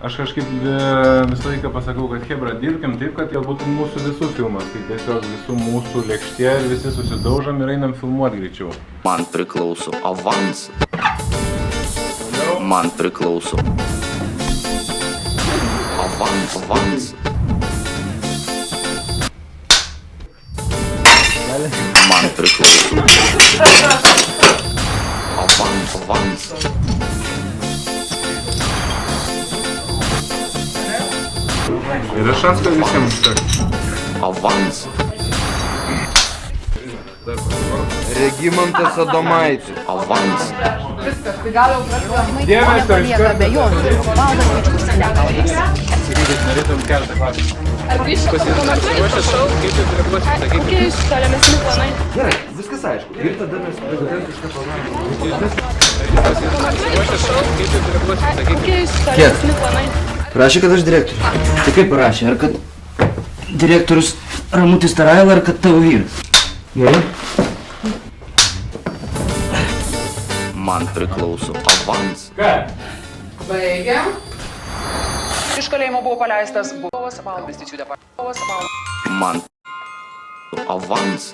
Aš kažkaip visą laiką pasakau, kad hebra, dirbkim taip, kad jau būtų mūsų visų filmas, tai tiesiog visų mūsų lėkštė ir visi susidaužam ir einam filmuoti greičiau. Man priklauso avans. Man priklauso avans. Man priklauso avans. Yra šans, kad visiems užteks. Avans. Regimantas Adomaitis. Avans. Dėmesio, Lieka abejonių, valdas Vyčkus nepaudys. norėtum keltą klausimą. Ar grįžti pasiruošę šou, kaip jūs reaguosite? Kokie jūsų tolimesni planai? Gerai, viskas aišku. Ir tada mes pradedame šitą programą. Pasiruošę šou, kaip jūs reaguosite? Kokie jūsų tolimesni planai? Prašė, kad aš direktorius. Tai kaip parašė? Ar kad direktorius Ramutis Taraila, ar kad tavo vyras? Gerai? Man priklauso avans. Baigiam. Iš kalėjimo buvo paleistas buvęs investicijų departamentas. Man avans.